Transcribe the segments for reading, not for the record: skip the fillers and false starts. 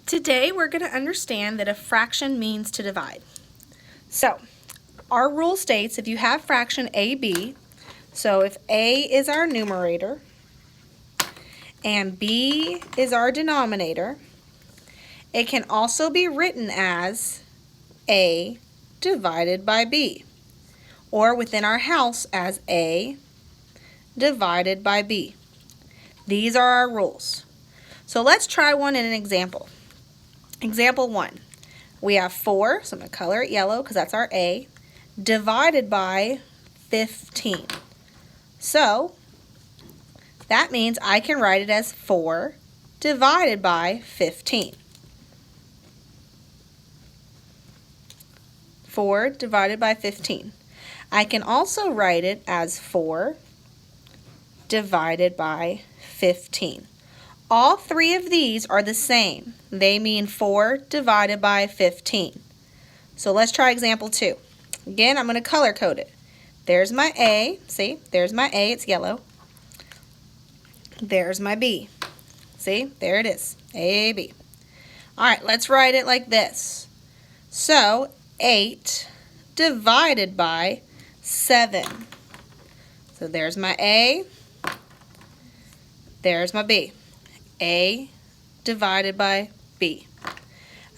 Today we're going to understand that a fraction means to divide. So, our rule states if you have fraction AB, so if A is our numerator and B is our denominator, it can also be written as A divided by B, or within our house as A divided by B. These are our rules. So let's try one in an example. Example 1. We have 4, so I'm going to color it yellow because that's our A, divided by 15. So that means I can write it as 4 divided by 15. 4 divided by 15. I can also write it as 4 divided by 15. All three of these are the same. They mean 4 divided by 15. So let's try example 2. Again, I'm going to color code it. There's my A. See, there's my A. It's yellow. There's my B. See, there it is. AB. All right, let's write it like this. So 8 divided by 7. So there's my A. There's my B. A divided by B.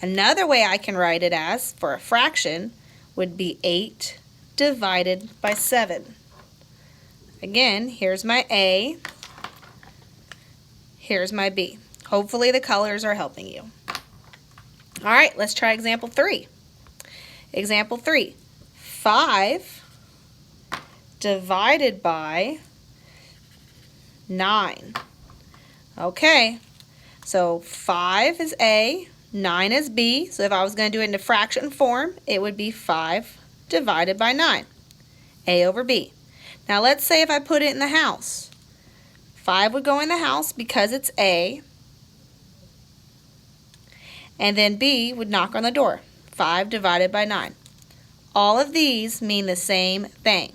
Another way I can write it as, for a fraction, would be 8 divided by 7. Again, here's my A. Here's my B. Hopefully the colors are helping you. All right, let's try example 3. Example 3. 5 divided by 9. Okay, so 5 is A, 9 is B. So if I was going to do it in a fraction form, it would be 5 divided by 9. A over B. Now let's say if I put it in the house. 5 would go in the house because it's A. And then B would knock on the door. 5 divided by 9. All of these mean the same thing.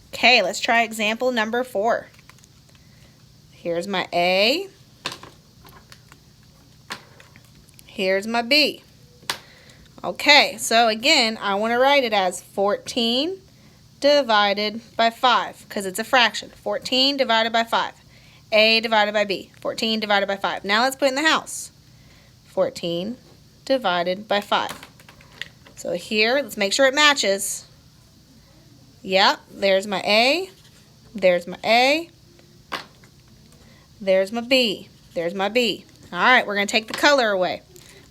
Okay, let's try example number 4. Here's my A. Here's my B. Okay, so again, I want to write it as 14 divided by 5 because it's a fraction. 14 divided by 5. A divided by B. 14 divided by 5. Now let's put it in the house. 14 divided by 5. So here, let's make sure it matches. Yep, there's my A. There's my A. There's my B. There's my B. All right, we're going to take the color away.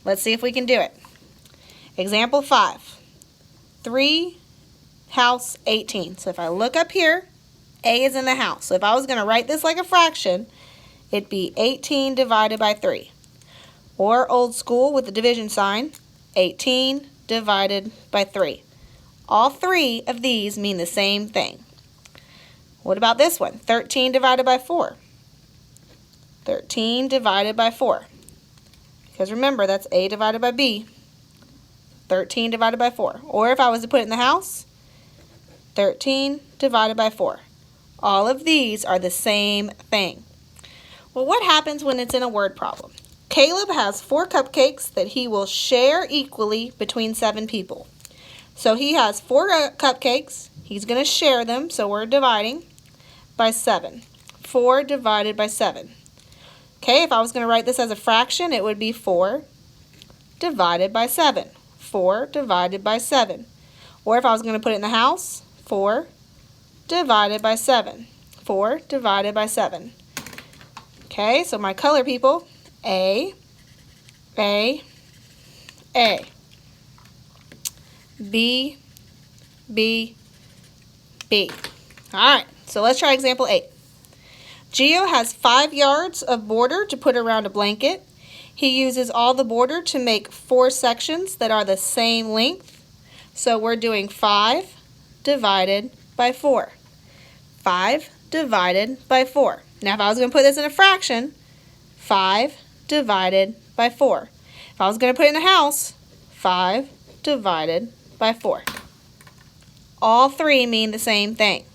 Let's see if we can do it. Example 5. 3, house, 18. So if I look up here, A is in the house. So if I was going to write this like a fraction, it'd be 18 divided by 3. Or old school with the division sign, 18 divided by 3. All three of these mean the same thing. What about this one? 13 divided by 4. 13 divided by 4. Because remember, that's A divided by B. 13 divided by 4. Or if I was to put it in the house, 13 divided by 4. All of these are the same thing. Well, what happens when it's in a word problem? Caleb has 4 cupcakes that he will share equally between 7 people. So he has 4 cupcakes. He's going to share them, so we're dividing by 7. 4 divided by 7. Okay, if I was going to write this as a fraction, it would be 4 divided by 7. 4 divided by 7. Or if I was going to put it in the house, 4 divided by 7. 4 divided by 7. Okay, so my color people, A, A, A. B, B, B. All right, so let's try example 8. Gio has 5 yards of border to put around a blanket. He uses all the border to make 4 sections that are the same length. So we're doing 5 divided by 4. 5 divided by 4. Now if I was going to put this in a fraction, 5 divided by 4. If I was going to put it in a house, 5 divided by 4. All three mean the same thing.